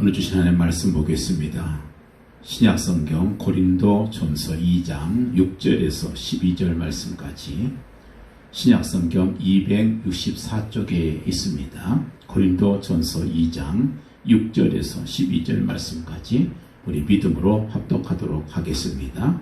오늘 주신 하나님의 말씀 보겠습니다. 신약성경 고린도전서 2장 6절에서 12절 말씀까지 신약성경 264쪽에 있습니다. 고린도전서 2장 6절에서 12절 말씀까지 우리 믿음으로 합독하도록 하겠습니다.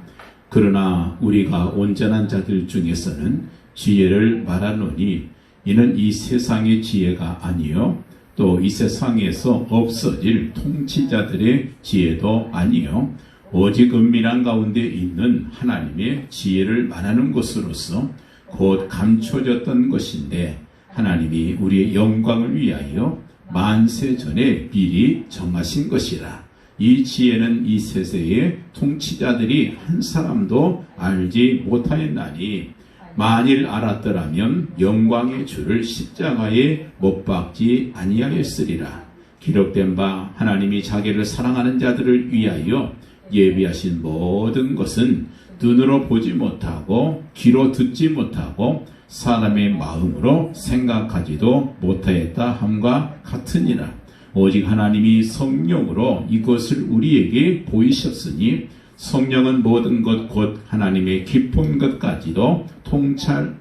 그러나 우리가 온전한 자들 중에서는 지혜를 말하노니 이는 이 세상의 지혜가 아니요 또 이 세상에서 없어질 통치자들의 지혜도 아니요 오직 은밀한 가운데 있는 하나님의 지혜를 말하는 것으로서 곧 감춰졌던 것인데 하나님이 우리의 영광을 위하여 만세 전에 미리 정하신 것이라. 이 지혜는 이 세세의 통치자들이 한 사람도 알지 못하였나니 만일 알았더라면 영광의 주를 십자가에 못 박지 아니하였으리라. 기록된 바 하나님이 자기를 사랑하는 자들을 위하여 예비하신 모든 것은 눈으로 보지 못하고 귀로 듣지 못하고 사람의 마음으로 생각하지도 못하였다 함과 같으니라. 오직 하나님이 성령으로 이것을 우리에게 보이셨으니 성령은 모든 것 곧 하나님의 깊은 것까지도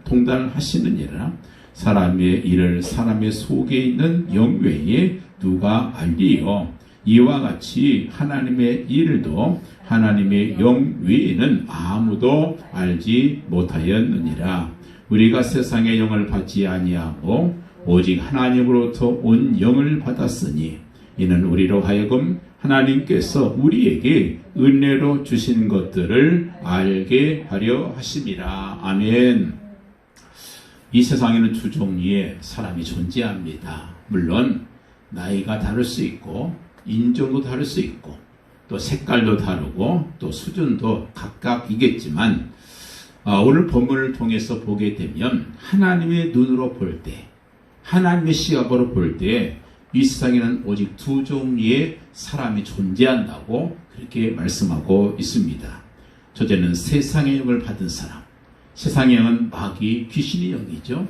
통달하시느니라. 사람의 일을 사람의 속에 있는 영 외에 누가 알리요? 이와 같이 하나님의 일도 하나님의 영 외에는 아무도 알지 못하였느니라. 우리가 세상의 영을 받지 아니하고 오직 하나님으로부터 온 영을 받았으니 이는 우리로 하여금 하나님께서 우리에게 은혜로 주신 것들을 알게 하려 하심이라. 아멘. 이 세상에는 두 종류의 사람이 존재합니다. 물론 나이가 다를 수 있고 인종도 다를 수 있고 또 색깔도 다르고 또 수준도 각각이겠지만 오늘 본문을 통해서 보게 되면 하나님의 눈으로 볼 때, 하나님의 시각으로 볼 때 이 세상에는 오직 두 종류의 사람이 존재한다고 그렇게 말씀하고 있습니다. 첫째는 세상의 영을 받은 사람. 세상의 영은 마귀, 귀신의 영이죠.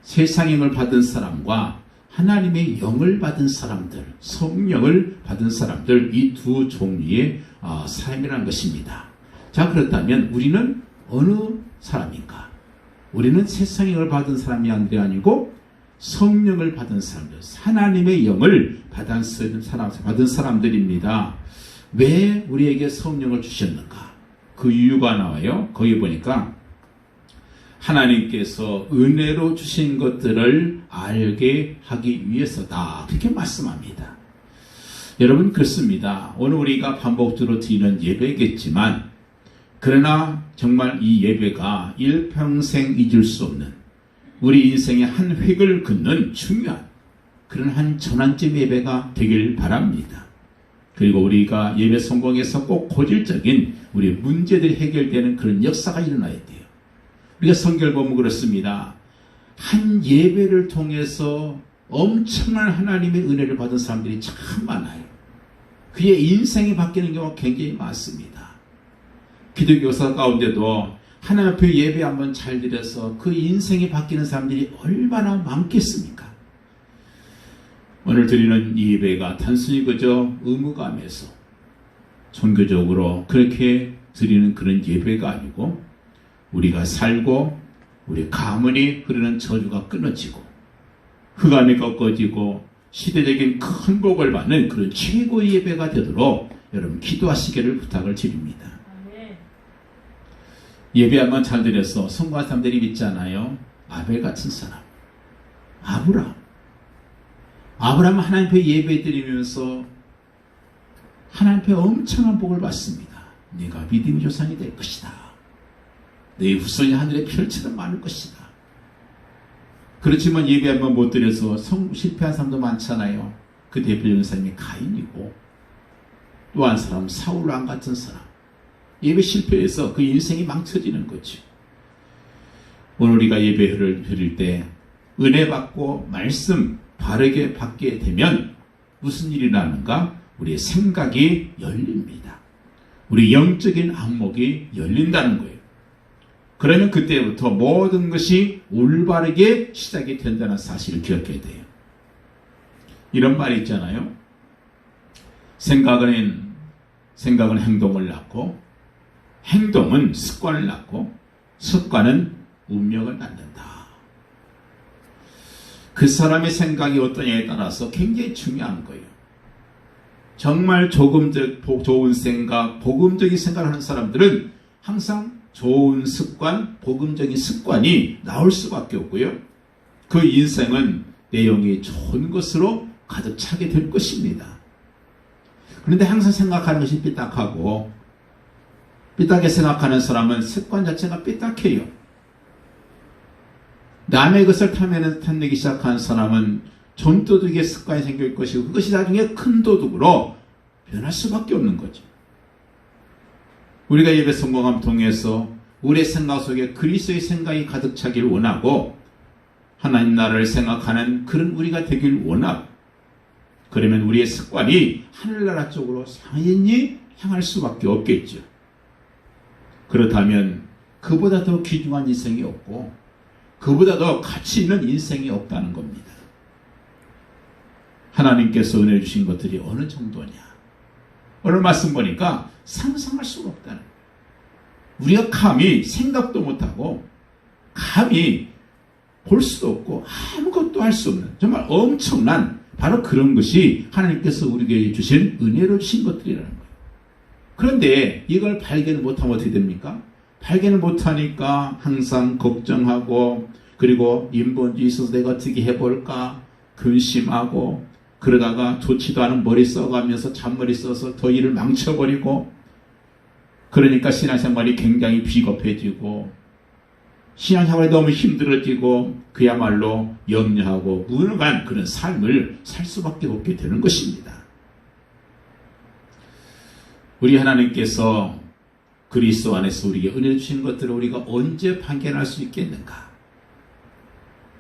세상의 영을 받은 사람과 하나님의 영을 받은 사람들, 성령을 받은 사람들, 이 두 종류의 사람이라는 것입니다. 자, 그렇다면 우리는 어느 사람인가? 우리는 세상의 영을 받은 사람이 아니고 성령을 받은 사람들, 하나님의 영을 받은 사람들입니다. 왜 우리에게 성령을 주셨는가? 그 이유가 나와요. 거기 보니까 하나님께서 은혜로 주신 것들을 알게 하기 위해서다. 그렇게 말씀합니다. 여러분, 그렇습니다. 오늘 우리가 반복적으로 드리는 예배겠지만 그러나 정말 이 예배가 일평생 잊을 수 없는 우리 인생의 한 획을 긋는 중요한 그런 한 전환점 예배가 되길 바랍니다. 그리고 우리가 예배 성공에서 꼭 고질적인 우리 문제들이 해결되는 그런 역사가 일어나야 돼요. 우리가 성경을 보면 그렇습니다. 한 예배를 통해서 엄청난 하나님의 은혜를 받은 사람들이 참 많아요. 그의 인생이 바뀌는 경우가 굉장히 많습니다. 기독교사 가운데도 하나님 앞에 예배 한번 잘 드려서 그 인생이 바뀌는 사람들이 얼마나 많겠습니까? 오늘 드리는 이 예배가 단순히 그저 의무감에서 종교적으로 그렇게 드리는 그런 예배가 아니고 우리가 살고 우리 가문이 흐르는 저주가 끊어지고 흑암이 꺾어지고 시대적인 큰 복을 받는 그런 최고의 예배가 되도록 여러분 기도하시기를 부탁을 드립니다. 예배 한번 잘 드려서 성공한 사람들이 있잖아요. 아벨 같은 사람, 아브라함은 하나님 앞에 예배 드리면서 하나님 앞에 엄청난 복을 받습니다. 네가 믿음의 조상이 될 것이다. 네 후손이 하늘의 별처럼 많을 것이다. 그렇지만 예배 한번 못 드려서 실패한 사람도 많잖아요. 그 대표적인 사람이 가인이고 또 한 사람 사울왕 같은 사람. 예배 실패해서 그 인생이 망쳐지는 거죠. 오늘 우리가 예배를 드릴 때 은혜 받고 말씀 바르게 받게 되면 무슨 일이 나는가? 우리의 생각이 열립니다. 우리 영적인 안목이 열린다는 거예요. 그러면 그때부터 모든 것이 올바르게 시작이 된다는 사실을 기억해야 돼요. 이런 말이 있잖아요. 생각은 행동을 낳고, 행동은 습관을 낳고, 습관은 운명을 낳는다. 그 사람의 생각이 어떠냐에 따라서 굉장히 중요한 거예요. 정말 좋은 생각, 복음적인 생각을 하는 사람들은 항상 좋은 습관, 복음적인 습관이 나올 수밖에 없고요. 그 인생은 내용이 좋은 것으로 가득 차게 될 것입니다. 그런데 항상 생각하는 것이 삐딱하고, 삐딱하게 생각하는 사람은 습관 자체가 삐딱해요. 남의 것을 탐내기 시작한 사람은 전도둑의 습관이 생길 것이고, 그것이 나중에 큰 도둑으로 변할 수밖에 없는 거죠. 우리가 예배 성공함 통해서 우리의 생각 속에 그리스도의 생각이 가득 차길 원하고, 하나님 나라를 생각하는 그런 우리가 되길 원하고, 그러면 우리의 습관이 하늘나라 쪽으로 당연히 향할 수밖에 없겠죠. 그렇다면 그보다 더 귀중한 인생이 없고, 그보다 더 가치 있는 인생이 없다는 겁니다. 하나님께서 은혜 주신 것들이 어느 정도냐? 오늘 말씀 보니까 상상할 수가 없다는 거예요. 우리가 감히 생각도 못하고, 감히 볼 수도 없고, 아무것도 할 수 없는, 정말 엄청난, 바로 그런 것이 하나님께서 우리에게 주신 은혜로 주신 것들이라는 거예요. 그런데 이걸 발견을 못하면 어떻게 됩니까? 발견을 못하니까 항상 걱정하고, 그리고 인본주의 있어서 내가 어떻게 해볼까 근심하고, 그러다가 좋지도 않은 머리 써가면서 잔머리 써서 더 일을 망쳐버리고, 그러니까 신앙생활이 굉장히 비겁해지고, 신앙생활이 너무 힘들어지고, 그야말로 염려하고 무능한 그런 삶을 살 수밖에 없게 되는 것입니다. 우리 하나님께서 그리스도 안에서 우리에게 은혜 주신 것들을 우리가 언제 발견할 수 있겠는가?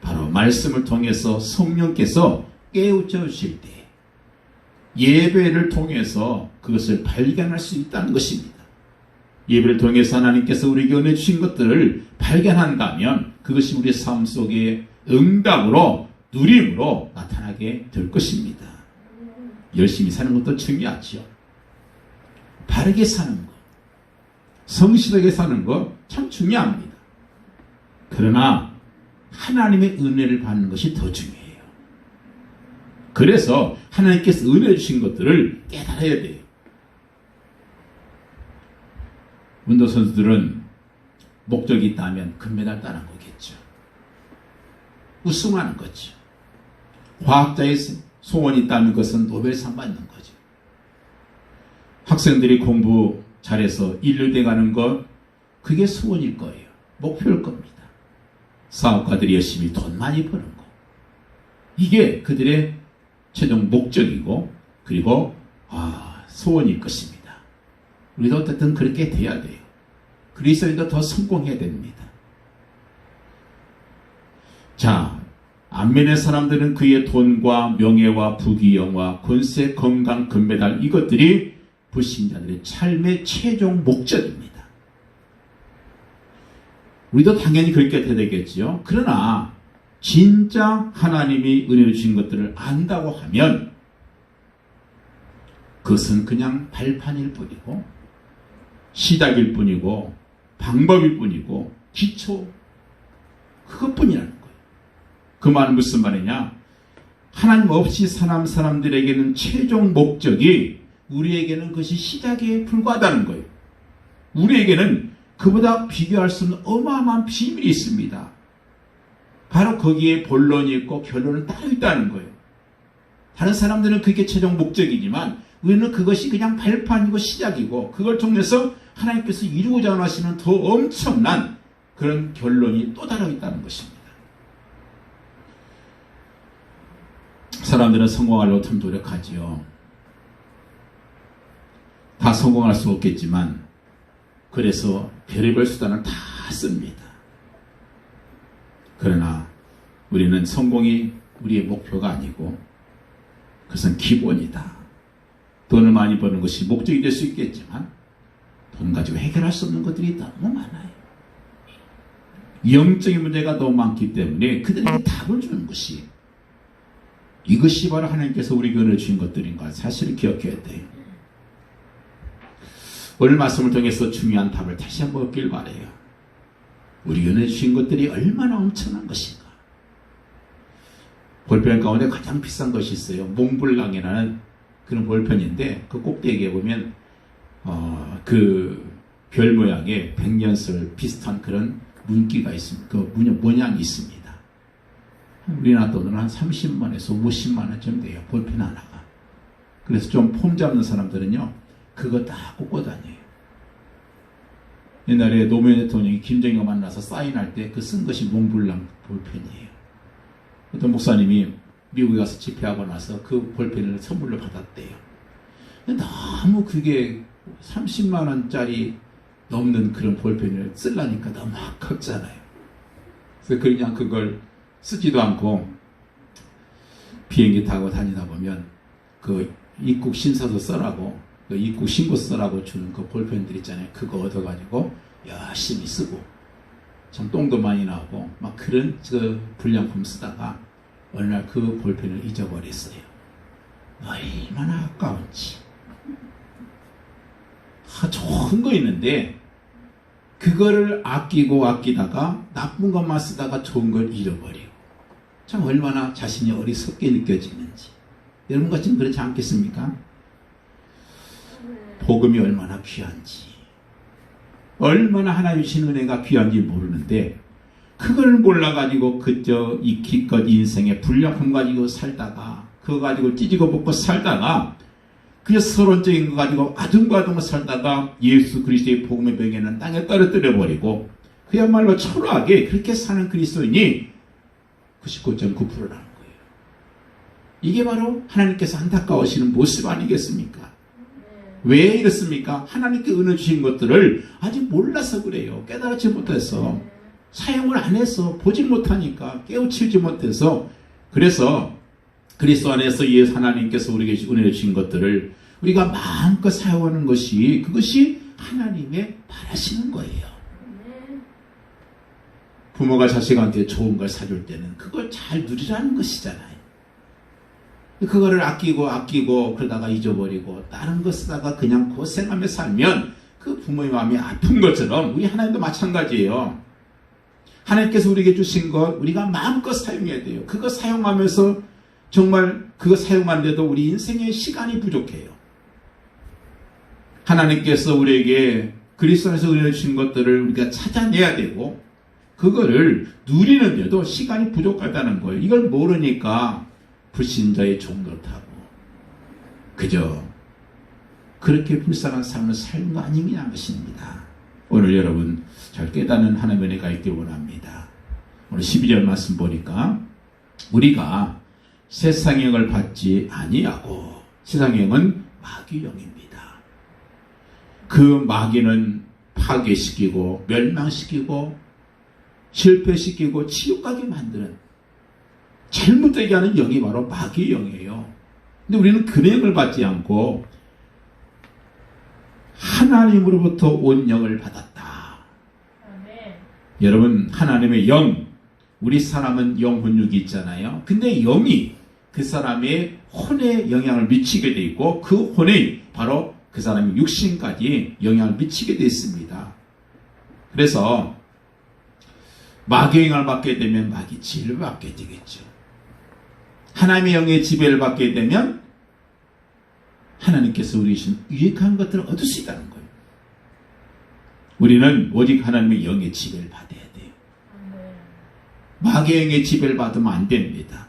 바로 말씀을 통해서 성령께서 깨우쳐 주실 때, 예배를 통해서 그것을 발견할 수 있다는 것입니다. 예배를 통해서 하나님께서 우리에게 은혜 주신 것들을 발견한다면 그것이 우리의 삶 속에 응답으로, 누림으로 나타나게 될 것입니다. 열심히 사는 것도 중요하죠. 바르게 사는 것, 성실하게 사는 것 참 중요합니다. 그러나 하나님의 은혜를 받는 것이 더 중요해요. 그래서 하나님께서 은혜 주신 것들을 깨달아야 돼요. 운동선수들은 목적이 있다면 금메달 따는 거겠죠. 우승하는 거죠. 과학자의 소원이 있다면 그것은 노벨상 받는 거죠. 학생들이 공부 잘해서 인류대 가는 것, 그게 소원일 거예요. 목표일 겁니다. 사업가들이 열심히 돈 많이 버는 것, 이게 그들의 최종 목적이고, 그리고 소원일 것입니다. 우리도 어쨌든 그렇게 돼야 돼요. 그리스도인도 더 성공해야 됩니다. 자, 안면의 사람들은 그의 돈과 명예와 부귀영화, 권세, 건강, 금메달, 이것들이 불신자들의 삶의 최종 목적입니다. 우리도 당연히 그렇게 돼야 되겠지요. 그러나 진짜 하나님이 은혜 주신 것들을 안다고 하면 그것은 그냥 발판일 뿐이고, 시작일 뿐이고, 방법일 뿐이고, 기초, 그것뿐이라는 거예요. 그 말은 무슨 말이냐? 하나님 없이 사람들에게는 최종 목적이, 우리에게는 그것이 시작에 불과하다는 거예요. 우리에게는 그보다 비교할 수 없는 어마어마한 비밀이 있습니다. 바로 거기에 본론이 있고 결론은 따로 있다는 거예요. 다른 사람들은 그게 최종 목적이지만 우리는 그것이 그냥 발판이고 시작이고, 그걸 통해서 하나님께서 이루고자 하시는 더 엄청난 그런 결론이 또 달아 있다는 것입니다. 사람들은 성공하려고 참 노력하지요. 다 성공할 수 없겠지만 그래서 별의별 수단을 다 씁니다. 그러나 우리는 성공이 우리의 목표가 아니고 그것은 기본이다. 돈을 많이 버는 것이 목적이 될 수 있겠지만 돈 가지고 해결할 수 없는 것들이 너무 많아요. 영적인 문제가 너무 많기 때문에 그들에게 답을 주는 것이 이것이 바로 하나님께서 우리에게 은혜 주신 것들인 걸 사실을 기억해야 돼요. 오늘 말씀을 통해서 중요한 답을 다시 한번 얻길 바라요. 우리에게 은혜 주신 것들이 얼마나 엄청난 것인가. 볼펜 가운데 가장 비싼 것이 있어요. 몽블랑이라는 그런 볼펜인데 그 꼭대기에 보면 그 별 모양의 백년설 비슷한 그런 문기가 있습니다. 그 모양이 있습니다. 우리나라 돈으로 한 30만에서 50만원쯤 돼요. 볼펜 하나가. 그래서 좀 폼 잡는 사람들은요, 그거 다 꽂고 다녀요. 옛날에 노무현 대통령이 김정일과 만나서 사인할 때 그 쓴 것이 몽블랑 볼펜이에요. 어떤 목사님이 미국에 가서 집회하고 나서 그 볼펜을 선물로 받았대요. 너무 그게 30만원짜리 넘는 그런 볼펜을 쓰려니까 너무 아깝잖아요. 그래서 그냥 그걸 쓰지도 않고 비행기 타고 다니다 보면 그 입국 신사서 써라고, 그 입국 신고 써라고 주는 그 볼펜들 있잖아요. 그거 얻어가지고 열심히 쓰고 참 똥도 많이 나오고 막 그런 그 불량품 쓰다가 어느 날 그 볼펜을 잊어버렸어요. 얼마나 아까운지. 좋은 거 있는데 그거를 아끼다가 나쁜 것만 쓰다가 좋은 걸 잃어버리고, 참 얼마나 자신이 어리석게 느껴지는지. 여러분과 지금 그렇지 않겠습니까? 복음이 얼마나 귀한지, 얼마나 하나님 주신 은혜가 귀한지 모르는데 그걸 몰라가지고 그저 이 기껏 인생의 불량품 가지고 살다가 그거 가지고 찢고 볶고 살다가 그냥 서론적인 거 가지고 아둥바둥 살다가 예수 그리스도의 복음의 병에는 땅에 떨어뜨려 버리고 그야말로 초라하게 그렇게 사는 그리스도인이 99.9%라는 거예요. 이게 바로 하나님께서 안타까워하시는 모습 아니겠습니까? 왜 이렇습니까? 하나님께 은혜 주신 것들을 아직 몰라서 그래요. 깨달지 못해서, 사용을 안 해서, 보지 못하니까, 깨우치지 못해서. 그래서 그리스도 안에서 예수 하나님께서 우리에게 은혜 주신 것들을 우리가 마음껏 사용하는 것이, 그것이 하나님의 바라시는 거예요. 부모가 자식한테 좋은 걸 사줄 때는 그걸 잘 누리라는 것이잖아요. 그거를 아끼고 그러다가 잊어버리고 다른 거 쓰다가 그냥 고생하며 살면 그 부모의 마음이 아픈 것처럼 우리 하나님도 마찬가지예요. 하나님께서 우리에게 주신 것 우리가 마음껏 사용해야 돼요. 그거 사용하면서 정말 그거 사용하는데도 우리 인생에 시간이 부족해요. 하나님께서 우리에게 그리스도 안에서 은혜 주신 것들을 우리가 찾아내야 되고 그거를 누리는데도 시간이 부족하다는 거예요. 이걸 모르니까 불신자의 종노릇하고 그저 그렇게 불쌍한 삶을 살는 거 아니냐 것입니다. 오늘 여러분 잘 깨닫는 하나님의 은혜가 있길 원합니다. 오늘 12절 말씀 보니까 우리가 세상의 영을 받지 아니하고, 세상의 영은 마귀의 영입니다. 그 마귀는 파괴시키고 멸망시키고 실패시키고 지옥 가게 만드는, 잘못되게 하는 영이 바로 마귀의 영이에요. 근데 우리는 그 영을 받지 않고 하나님으로부터 온 영을 받았다. 아멘. 여러분, 하나님의 영, 우리 사람은 영혼육이 있잖아요. 근데 영이 그 사람의 혼에 영향을 미치게 돼 있고 그 혼이 바로 그 사람의 육신까지 영향을 미치게 돼 있습니다. 그래서 마귀의 영향을 받게 되면 마귀 지배를 받게 되겠죠. 하나님의 영의 지배를 받게 되면 하나님께서 우리 주신 유익한 것들을 얻을 수 있다는 거예요. 우리는 오직 하나님의 영의 지배를 받아야 돼요. 마귀의 영의 지배를 받으면 안 됩니다.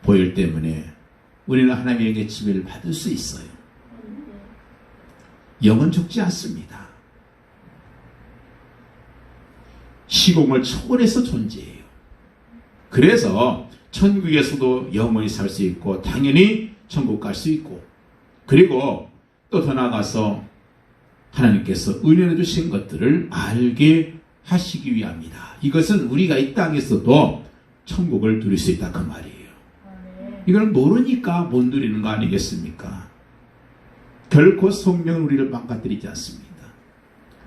보혈 때문에 우리는 하나님의 영의 지배를 받을 수 있어요. 영은 죽지 않습니다. 시공을 초월해서 존재해요. 그래서 천국에서도 영원히 살 수 있고 당연히 천국 갈 수 있고, 그리고 또 더 나아가서 하나님께서 은혜를 주신 것들을 알게 하시기 위함이다. 이것은 우리가 이 땅에서도 천국을 누릴 수 있다 그 말이에요. 이걸 모르니까 못 누리는 거 아니겠습니까? 결코 성령은 우리를 망가뜨리지 않습니다.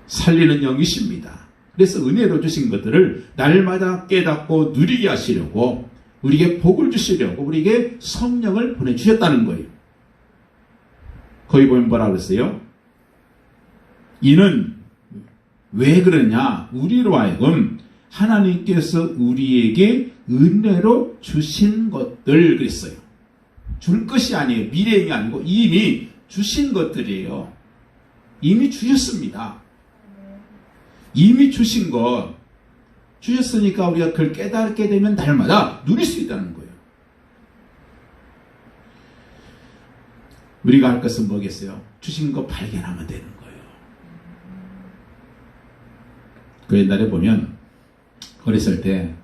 살리는 영이십니다. 그래서 은혜로 주신 것들을 날마다 깨닫고 누리게 하시려고 우리에게 복을 주시려고 우리에게 성령을 보내주셨다는 거예요. 거기 보면 뭐라 그랬어요? 이는 왜 그러냐? 우리로 하여금 하나님께서 우리에게 은혜로 주신 것들 그랬어요. 줄 것이 아니에요. 미래임이 아니고 이미 주신 것들이에요. 이미 주셨습니다. 이미 주신 것 주셨으니까 우리가 그걸 깨닫게 되면 날마다 누릴 수 있다는 거예요. 우리가 할 것은 뭐겠어요? 주신 거 발견하면 되는 거예요. 그 옛날에 보면 어렸을 때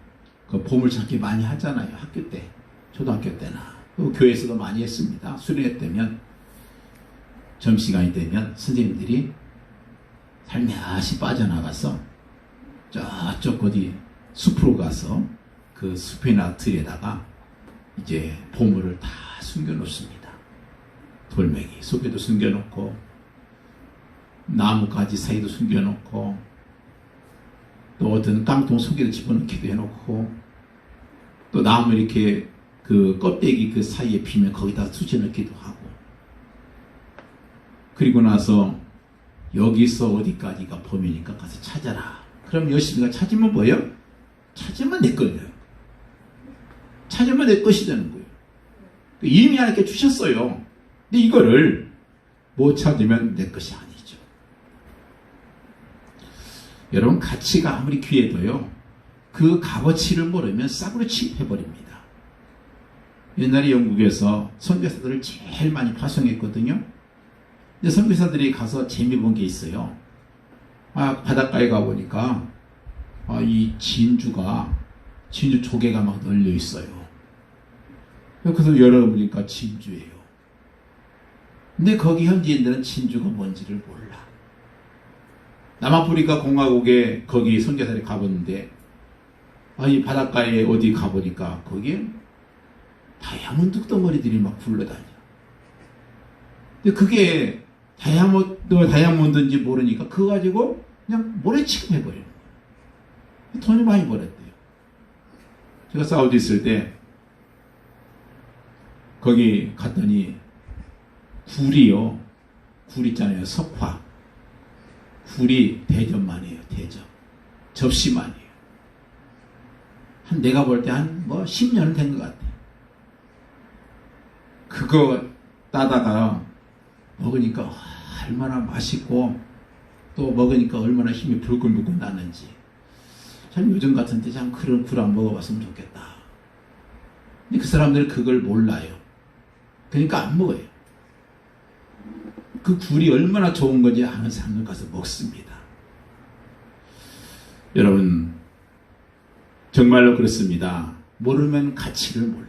그 보물찾기 많이 하잖아요. 학교 때, 초등학교 때나 교회에서도 많이 했습니다. 수련회 때면 점심시간이 되면 선생님들이 살며시 빠져나가서 저쪽 어디 숲으로 가서 그 숲이나 들에다가 이제 보물을 다 숨겨놓습니다. 돌멩이 속에도 숨겨놓고 나무가지 사이도 숨겨놓고 또 어떤 깡통 속에도 집어넣기도 해놓고 또 나무 이렇게 그 껍데기 그 사이에 비면 거기다 수저넣기도 하고 그리고 나서 여기서 어디까지가 범위니까 가서 찾아라. 그럼 열심히 찾으면 뭐예요? 찾으면 내 거예요. 찾으면 내 것이 되는 거예요. 이미 하나님께 주셨어요. 근데 이거를 못 찾으면 내 것이 아니죠. 여러분 가치가 아무리 귀해도요. 그 값어치를 모르면 싸구려 취급해버립니다. 옛날에 영국에서 선교사들을 제일 많이 파송했거든요. 근데 선교사들이 가서 재미 본 게 있어요. 바닷가에 가보니까 이 진주 조개가 막 널려 있어요. 그래서 열어보니까 진주예요. 근데 거기 현지인들은 진주가 뭔지를 몰라. 남아프리카 공화국에 거기 선교사들이 가봤는데 이 바닷가에 어디 가보니까 거기에 다이아몬드 덩어리들이 막 굴러다녀. 근데 그게 다이아몬드인지 모르니까 그거 가지고 그냥 모래 취급해버려요. 돈이 많이 벌었대요. 제가 사우디 있을 때 거기 갔더니 굴 있잖아요. 석화. 굴이 대접만이에요. 대접. 접시만이에요. 내가 볼 때 한 10년은 된 것 같아요. 그거 따다가 먹으니까 얼마나 맛있고 또 먹으니까 얼마나 힘이 불끈불끈 나는지. 참 요즘 같은 때 참 그런 굴 안 먹어봤으면 좋겠다. 근데 그 사람들은 그걸 몰라요. 그러니까 안 먹어요. 그 굴이 얼마나 좋은 건지 아는 사람들 가서 먹습니다. 여러분 정말로 그렇습니다. 모르면 가치를 몰라요.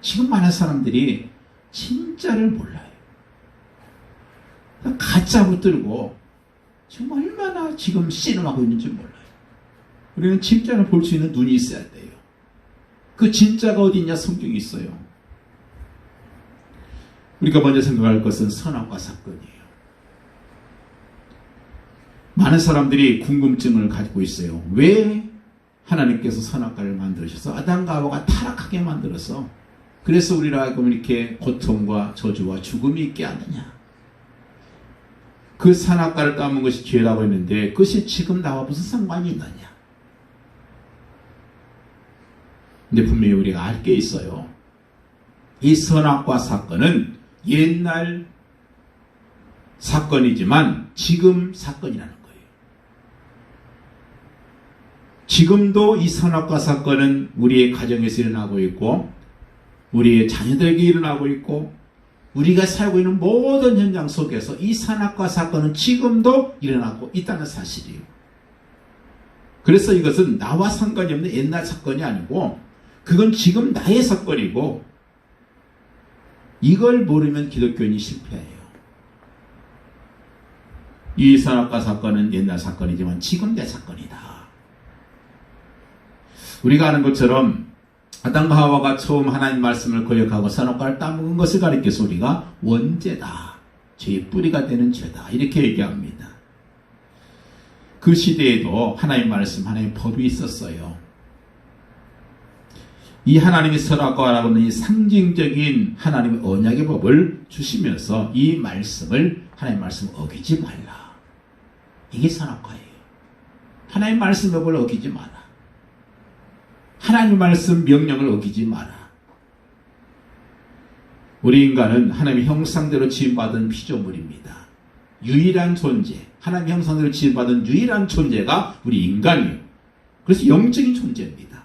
지금 많은 사람들이 진짜를 몰라요. 가짜 붙들고 지금 얼마나 지금 씨름하고 있는지 몰라요. 우리는 진짜를 볼 수 있는 눈이 있어야 돼요. 그 진짜가 어디 있냐? 성경이 있어요. 우리가 먼저 생각할 것은 선악과 사건이에요. 많은 사람들이 궁금증을 가지고 있어요. 왜 하나님께서 선악과를 만드셔서 아담과 하와가 타락하게 만들어서 그래서 우리를 하여금 이렇게 고통과 저주와 죽음이 있게 하느냐. 그 선악과를 따먹은 것이 죄라고 했는데 그것이 지금 나와 무슨 상관이 있느냐. 근데 분명히 우리가 알 게 있어요. 이 선악과 사건은 옛날 사건이지만 지금 사건이라는 거예요. 지금도 이 선악과 사건은 우리의 가정에서 일어나고 있고 우리의 자녀들에게 일어나고 있고 우리가 살고 있는 모든 현장 속에서 이 선악과 사건은 지금도 일어나고 있다는 사실이에요. 그래서 이것은 나와 상관이 없는 옛날 사건이 아니고 그건 지금 나의 사건이고 이걸 모르면 기독교인이 실패해요. 이 선악과 사건은 옛날 사건이지만 지금 내 사건이다. 우리가 아는 것처럼 아담과 하와가 처음 하나님 말씀을 거역하고 선악과를 따먹은 것을 가리켜서 우리가 원죄다. 죄의 뿌리가 되는 죄다. 이렇게 얘기합니다. 그 시대에도 하나님 말씀, 하나님 법이 있었어요. 이 하나님의 선악과라고 하는 이 상징적인 하나님의 언약의 법을 주시면서 이 말씀을, 하나님의 말씀을 어기지 말라. 이게 선악과예요. 하나님의 말씀의 법을 어기지 마라. 하나님의 말씀 명령을 어기지 마라. 우리 인간은 하나님의 형상대로 지음받은 피조물입니다. 유일한 존재, 하나님의 형상대로 지음받은 유일한 존재가 우리 인간이에요. 그래서 영적인 존재입니다.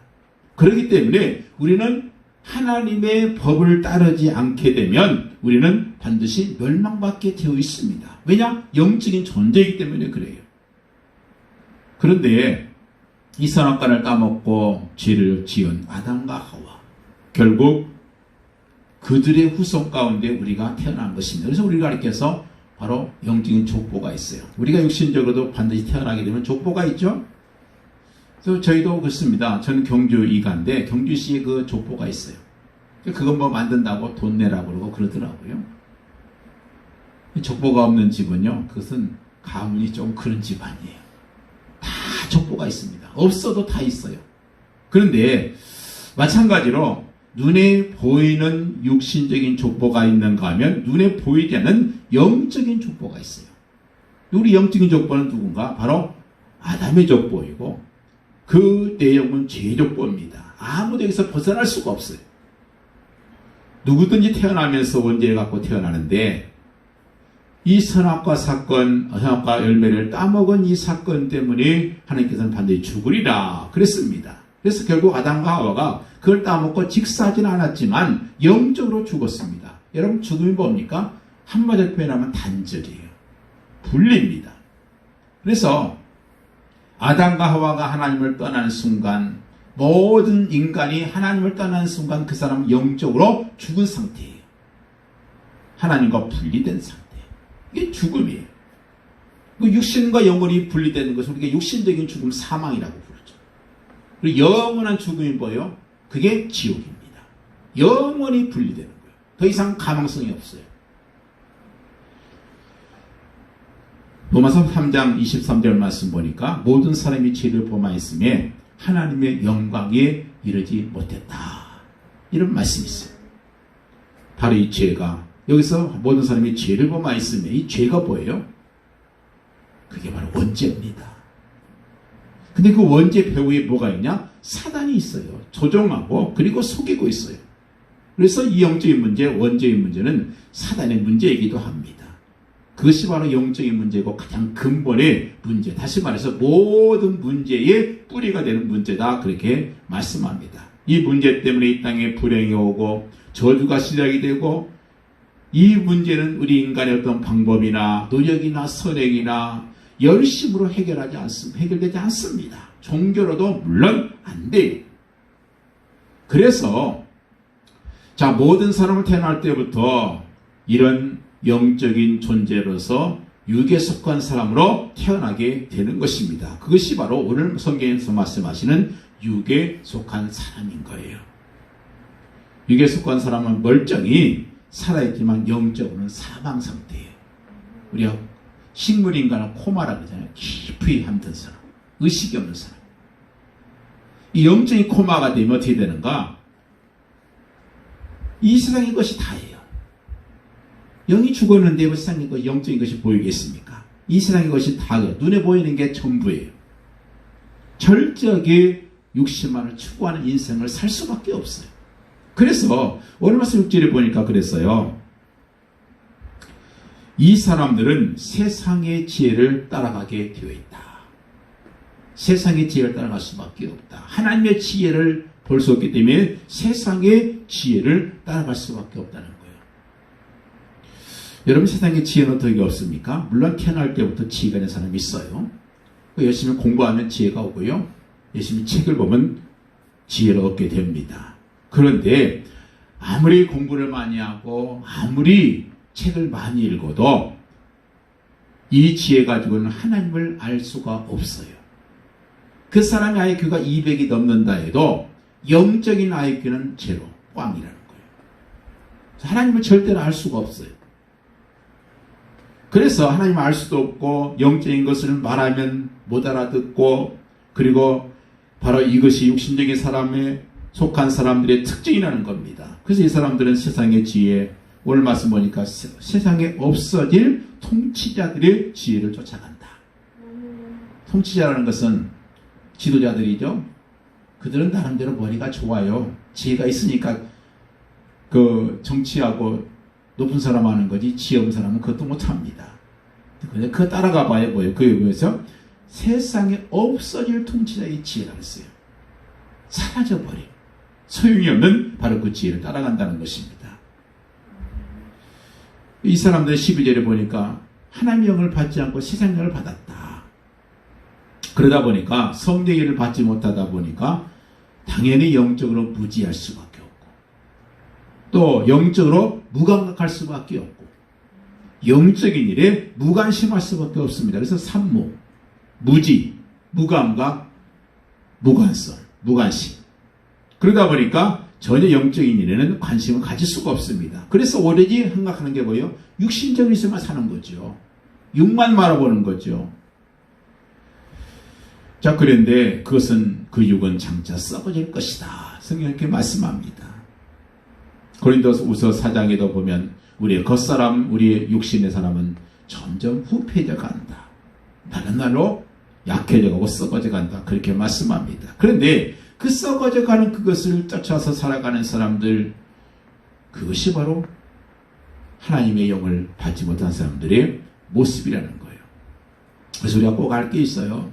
그렇기 때문에 우리는 하나님의 법을 따르지 않게 되면 우리는 반드시 멸망받게 되어 있습니다. 왜냐? 영적인 존재이기 때문에 그래요. 그런데 이 선악과를 따먹고 죄를 지은 아담과 하와, 결국 그들의 후손 가운데 우리가 태어난 것입니다. 그래서 우리가 가르쳐서 바로 영적인 족보가 있어요. 우리가 육신적으로도 반드시 태어나게 되면 족보가 있죠. 그래서 저희도 그렇습니다. 저는 경주 이가인데 경주시에 그 족보가 있어요. 그건 뭐 만든다고 돈 내라고 그러고 그러더라고요. 족보가 없는 집은요, 그것은 가문이 좀 그런 집안이에요. 다 족보가 있습니다. 없어도 다 있어요. 그런데 마찬가지로 눈에 보이는 육신적인 족보가 있는가 하면 눈에 보이지 않는 영적인 족보가 있어요. 우리 영적인 족보는 누군가? 바로 아담의 족보이고 그 내용은 죄의 족보입니다. 아무도 여기서 벗어날 수가 없어요. 누구든지 태어나면서 원죄를 갖고 태어나는데 이 선악과 사건, 선악과 열매를 따먹은 이 사건 때문에 하나님께서는 반드시 죽으리라 그랬습니다. 그래서 결국 아담과 하와가 그걸 따먹고 직사하지는 않았지만 영적으로 죽었습니다. 여러분, 죽음이 뭡니까? 한마디로 표현하면 단절이에요. 분리입니다. 그래서 아담과 하와가 하나님을 떠나는 순간, 모든 인간이 하나님을 떠나는 순간 그 사람은 영적으로 죽은 상태예요. 하나님과 분리된 상태. 이게 죽음이에요. 그 육신과 영혼이 분리되는 것을 우리가 육신적인 죽음, 사망이라고 부르죠. 그리고 영원한 죽음이 뭐예요? 그게 지옥입니다. 영원히 분리되는 거예요. 더 이상 가망성이 없어요. 로마서 3장 23절 말씀 보니까 모든 사람이 죄를 범하였음에 하나님의 영광에 이르지 못했다. 이런 말씀이 있어요. 바로 이 죄가, 여기서 모든 사람이 죄를 범하였음에 이 죄가 뭐예요? 그게 바로 원죄입니다. 근데 그 원죄 배후에 뭐가 있냐? 사단이 있어요. 조종하고 그리고 속이고 있어요. 그래서 이 영적인 문제, 원죄의 문제는 사단의 문제이기도 합니다. 그것이 바로 영적인 문제고 가장 근본의 문제, 다시 말해서 모든 문제의 뿌리가 되는 문제다, 그렇게 말씀합니다. 이 문제 때문에 이 땅에 불행이 오고 저주가 시작이 되고, 이 문제는 우리 인간의 어떤 방법이나 노력이나 선행이나 열심으로 해결되지 않습니다. 종교로도 물론 안 돼요. 그래서 자, 모든 사람을 태어날 때부터 이런 영적인 존재로서 육에 속한 사람으로 태어나게 되는 것입니다. 그것이 바로 오늘 성경에서 말씀하시는 육에 속한 사람인 거예요. 육에 속한 사람은 멀쩡히 살아있지만 영적으로는 사망 상태예요. 우리가 식물인간은 코마라고 그러잖아요. 깊이 잠든 사람, 의식이 없는 사람. 이 영적인 코마가 되면 어떻게 되는가? 이 세상의 것이 다예요. 영이 죽었는데 그 세상의 것, 영적인 것이 보이겠습니까? 이 세상의 것이 다예요. 눈에 보이는 게 전부예요. 철저하게 육신만을 추구하는 인생을 살 수밖에 없어요. 그래서 오늘 말씀 6절에 보니까 그랬어요. 이 사람들은 세상의 지혜를 따라가게 되어 있다. 세상의 지혜를 따라갈 수밖에 없다. 하나님의 지혜를 볼 수 없기 때문에 세상의 지혜를 따라갈 수밖에 없다는 거예요. 여러분, 세상의 지혜는 어떻게 없습니까? 물론 태어날 때부터 지혜가 있는 사람이 있어요. 열심히 공부하면 지혜가 오고요. 열심히 책을 보면 지혜를 얻게 됩니다. 그런데 아무리 공부를 많이 하고 아무리 책을 많이 읽어도 이 지혜 가지고는 하나님을 알 수가 없어요. 그 사람의 IQ가 200이 넘는다 해도 영적인 IQ는 제로, 꽝이라는 거예요. 하나님을 절대로 알 수가 없어요. 그래서 하나님을 알 수도 없고 영적인 것을 말하면 못 알아듣고, 그리고 바로 이것이 육신적인 사람의 속한 사람들의 특징이라는 겁니다. 그래서 이 사람들은 세상의 지혜, 오늘 말씀 보니까 세상에 없어질 통치자들의 지혜를 쫓아간다. 통치자라는 것은 지도자들이죠. 그들은 나름대로 머리가 좋아요. 지혜가 있으니까 그 정치하고 높은 사람 하는 거지 지혜 없는 사람은 그것도 못합니다. 근데 그거 따라가 봐야 뭐예요? 그에 비해서 세상에 없어질 통치자의 지혜라고 했어요. 사라져버림. 소용이 없는 바로 그 지혜를 따라간다는 것입니다. 이 사람들 12절에 보니까 하나님의 영을 받지 않고 세상 영을 받았다. 그러다 보니까 성령의 일을 받지 못하다 보니까 당연히 영적으로 무지할 수밖에 없고 또 영적으로 무감각할 수밖에 없고 영적인 일에 무관심할 수밖에 없습니다. 그래서 산무, 무지, 무감각, 무관성, 무관심. 그러다 보니까 전혀 영적인 일에는 관심을 가질 수가 없습니다. 그래서 오로지 생각하는 게 뭐예요? 육신적인 것만 사는 거죠. 육만 바라보는 거죠. 자, 그런데 그것은 그 육은 장차 썩어질 것이다. 성경이 이렇게 말씀합니다. 고린도후서 4장에도 보면 우리의 겉사람, 우리의 육신의 사람은 점점 후패져 간다. 다른 날로 약해져 가고 썩어져 간다. 그렇게 말씀합니다. 그런데 그 썩어져 가는 그것을 쫓아서 살아가는 사람들, 그것이 바로 하나님의 영을 받지 못한 사람들의 모습이라는 거예요. 그래서 우리가 꼭 알 게 있어요.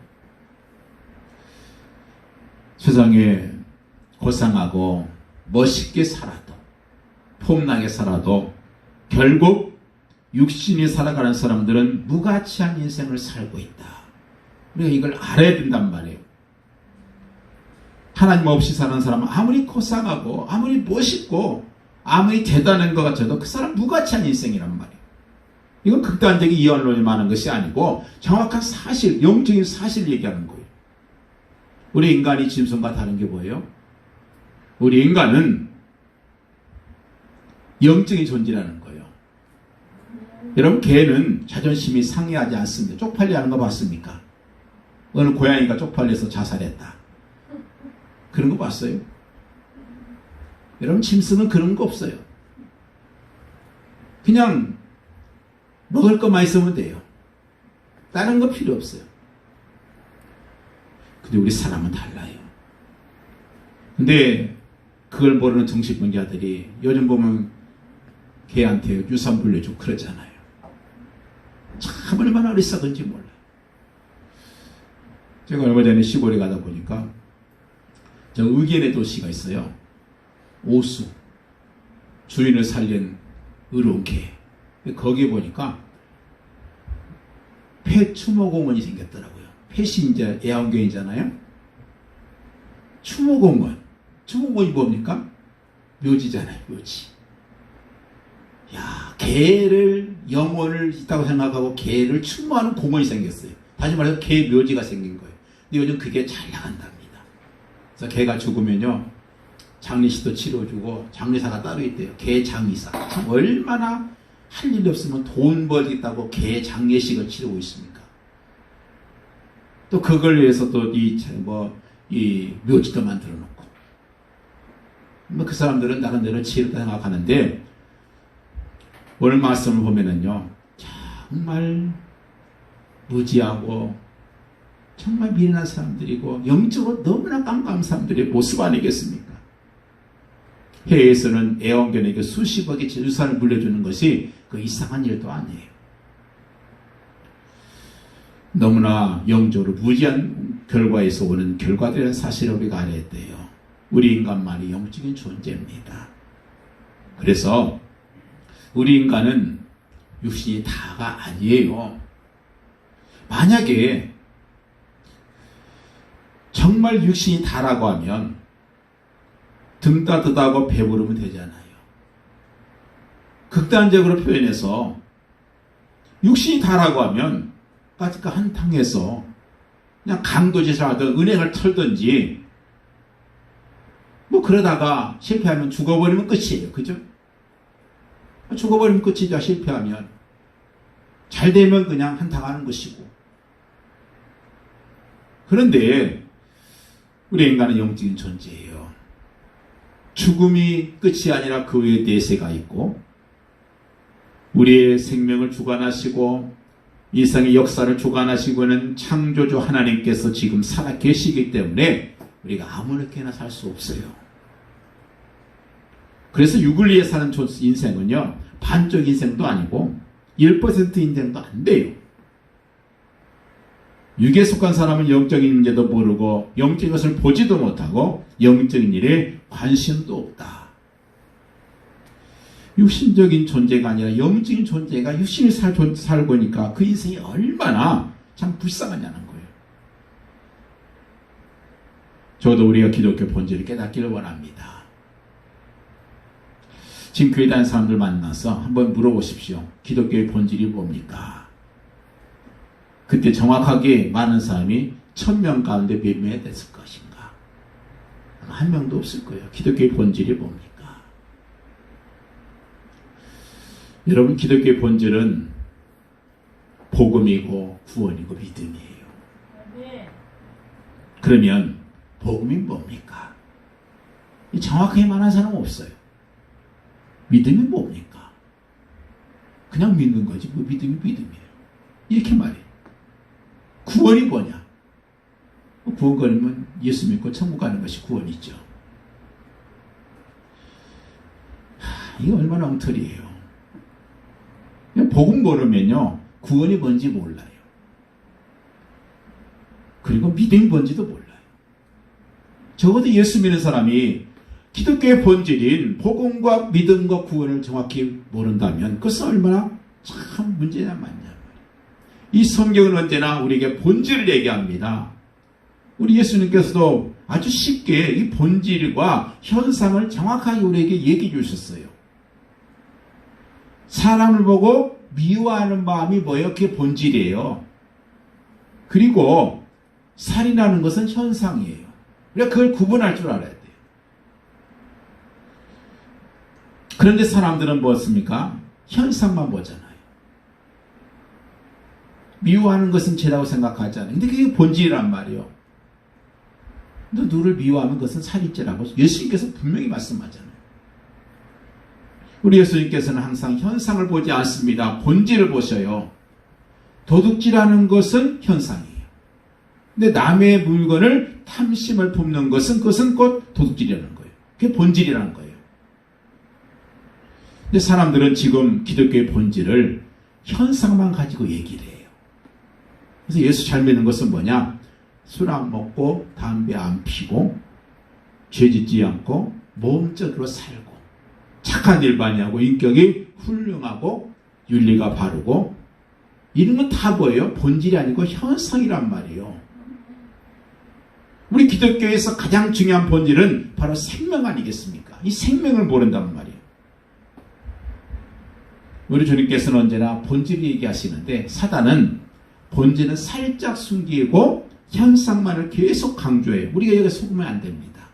세상에 고상하고 멋있게 살아도 폼나게 살아도 결국 육신이 살아가는 사람들은 무가치한 인생을 살고 있다. 우리가 이걸 알아야 된단 말이에요. 하나님 없이 사는 사람은 아무리 고상하고 아무리 멋있고 아무리 대단한 것 같아도 그 사람 무가치한 인생이란 말이에요. 이건 극단적인 이언론이 많은 것이 아니고 정확한 사실, 영적인 사실 얘기하는 거예요. 우리 인간이 짐승과 다른 게 뭐예요? 우리 인간은 영적인 존재라는 거예요. 여러분, 개는 자존심이 상해하지 않습니다. 쪽팔려 하는 거 봤습니까? 어느 고양이가 쪽팔려서 자살했다. 그런 거 봤어요? 여러분, 짐승은 그런 거 없어요. 그냥 먹을 것만 있으면 돼요. 다른 거 필요 없어요. 근데 우리 사람은 달라요. 근데 그걸 모르는 정신분자들이 요즘 보면 개한테 유산 물려주고 그러잖아요. 참 얼마나 어리석은지 몰라요. 제가 얼마 전에 시골에 가다 보니까 저 의견의 도시가 있어요. 오수. 주인을 살린 의로운 개. 거기에 보니까 폐추모공원이 생겼더라고요. 폐시 이제 애완견이잖아요. 추모공원. 추모공원이 뭡니까? 묘지잖아요. 묘지. 야, 개를 영혼을 있다고 생각하고 개를 추모하는 공원이 생겼어요. 다시 말해서 개 묘지가 생긴 거예요. 근데 요즘 그게 잘 나간답니다. 그래서 개가 죽으면요, 장례식도 치러주고 장례사가 따로 있대요. 개 장의사. 참 얼마나 할 일이 없으면 돈 벌겠다고 개 장례식을 치르고 있습니까? 또 그걸 위해서 또 이 묘지도 만들어 놓고. 뭐 그 사람들은 나름대로 지혜롭다 생각하는데, 오늘 말씀을 보면은요, 정말 무지하고 정말 미련한 사람들이고 영적으로 너무나 깜깜한 사람들의 모습 아니겠습니까? 해외에서는 애완견에게 수십억의 유산을 물려주는 것이 그 이상한 일도 아니에요. 너무나 영적으로 무지한 결과에서 오는 결과들의 사실을 우리가 알아야 돼요. 우리 인간만이 영적인 존재입니다. 그래서 우리 인간은 육신이 다가 아니에요. 만약에 정말 육신이 다라고 하면 등 따뜻하고 배부르면 되잖아요. 극단적으로 표현해서 육신이 다라고 하면 까짓거 한탕해서 그냥 강도짓을 하든 은행을 털든지 뭐 그러다가 실패하면 죽어버리면 끝이에요. 그죠? 죽어버리면 끝이죠. 실패하면. 잘 되면 그냥 한탕하는 것이고. 그런데 우리 인간은 영적인 존재예요. 죽음이 끝이 아니라 그 외에 내세가 있고 우리의 생명을 주관하시고 이상의 역사를 주관하시고는 창조주 하나님께서 지금 살아 계시기 때문에 우리가 아무렇게나 살 수 없어요. 그래서 육을 위해 사는 인생은요, 반쪽 인생도 아니고 1% 인생도 안 돼요. 육에 속한 사람은 영적인 문제도 모르고 영적인 것을 보지도 못하고 영적인 일에 관심도 없다. 육신적인 존재가 아니라 영적인 존재가 육신이 살고 있으니까 그 인생이 얼마나 참 불쌍하냐는 거예요. 저도 우리가 기독교 본질을 깨닫기를 원합니다. 지금 교회 다니는 사람들 만나서 한번 물어보십시오. 기독교의 본질이 뭡니까? 그때 정확하게 많은 사람이 1000명 가운데 몇 명이 됐을 것인가? 한 명도 없을 거예요. 기독교의 본질이 뭡니까? 여러분, 기독교의 본질은 복음이고 구원이고 믿음이에요. 그러면 복음이 뭡니까? 정확하게 말하는 사람은 없어요. 믿음이 뭡니까? 그냥 믿는 거지. 뭐 믿음이 믿음이에요. 이렇게 말해요. 구원이 뭐냐? 구원거리면 예수 믿고 천국 가는 것이 구원이죠. 이게 얼마나 엉터리예요. 복음 모르면요, 구원이 뭔지 몰라요. 그리고 믿음이 뭔지도 몰라요. 적어도 예수 믿는 사람이 기독교의 본질인 복음과 믿음과 구원을 정확히 모른다면 그것은 얼마나 참 문제냐 말이야. 이 성경은 언제나 우리에게 본질을 얘기합니다. 우리 예수님께서도 아주 쉽게 이 본질과 현상을 정확하게 우리에게 얘기해 주셨어요. 사람을 보고 미워하는 마음이 뭐예요? 그게 본질이에요. 그리고 살인하는 것은 현상이에요. 우리가 그걸 구분할 줄 알아야 돼요. 그런데 사람들은 뭐였습니까? 현상만 보잖아요. 미워하는 것은 죄라고 생각하잖아요. 근데 그게 본질이란 말이에요. 너 누구를 미워하면 그것은 살인죄라고 예수님께서 분명히 말씀하잖아요. 우리 예수님께서는 항상 현상을 보지 않습니다. 본질을 보셔요. 도둑질하는 것은 현상이에요. 근데 남의 물건을 탐심을 품는 것은 그것은 곧 도둑질이라는 거예요. 그게 본질이라는 거예요. 근데 사람들은 지금 기독교의 본질을 현상만 가지고 얘기를 해요. 그래서 예수 잘 믿는 것은 뭐냐? 술 안 먹고 담배 안 피고 죄 짓지 않고 몸적으로 살고 착한 일 많이 하고 인격이 훌륭하고 윤리가 바르고 이런 건 다 뭐예요? 본질이 아니고 현상이란 말이에요. 우리 기독교에서 가장 중요한 본질은 바로 생명 아니겠습니까? 이 생명을 모른단 말이에요. 우리 주님께서는 언제나 본질을 얘기하시는데 사단은 본질은 살짝 숨기고 현상만을 계속 강조해요. 우리가 여기에 속으면 안 됩니다.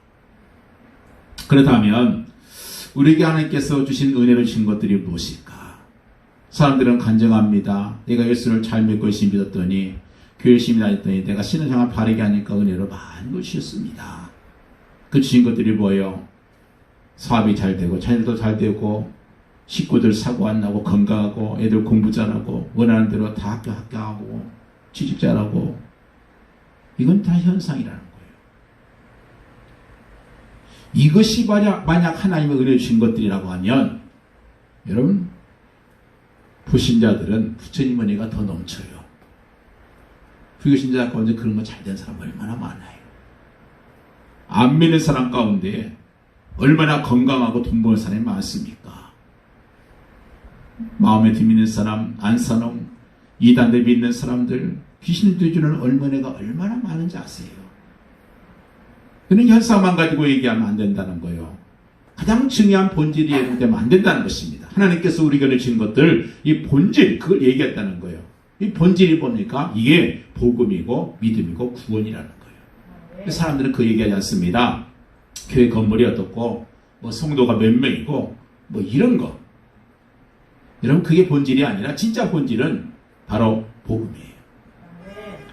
그렇다면 우리에게 하나님께서 주신 은혜를 주신 것들이 무엇일까? 사람들은 간증합니다. 내가 예수를 잘 믿고 열심히 믿었더니 교회 열심히 다녔더니 내가 신앙생활 바르게 하니까 은혜를 많이 주셨습니다. 그 주신 것들이 뭐예요? 사업이 잘 되고 자녀도 잘 되고 식구들 사고 안 나고 건강하고 애들 공부 잘하고 원하는 대로 다 합격하고 취직 잘하고 이건 다 현상이라는 거예요. 이것이 만약 하나님의 은혜 주신 것들이라고 하면 여러분 불신자들은 부처님 은혜가 더 넘쳐요. 불교신자 가운데 그런 거 잘 된 사람 얼마나 많아요. 안 믿는 사람 가운데 얼마나 건강하고 돈 버는 사람이 많습니까? 마음에 드미는 사람, 안사놈, 이단에 믿는 사람들, 귀신을 들주는 얼마나가 얼마나 많은지 아세요? 그런 현상만 가지고 얘기하면 안 된다는 거예요. 가장 중요한 본질이 얘기되면 안 된다는 것입니다. 하나님께서 우리에게 주신 것들, 이 본질, 그걸 얘기했다는 거예요. 이 본질이 뭡니까? 이게 복음이고 믿음이고 구원이라는 거예요. 사람들은 그 얘기하지 않습니다. 교회 건물이 어떻고 뭐 성도가 몇 명이고 뭐 이런 거. 여러분 그게 본질이 아니라 진짜 본질은 바로 복음이에요.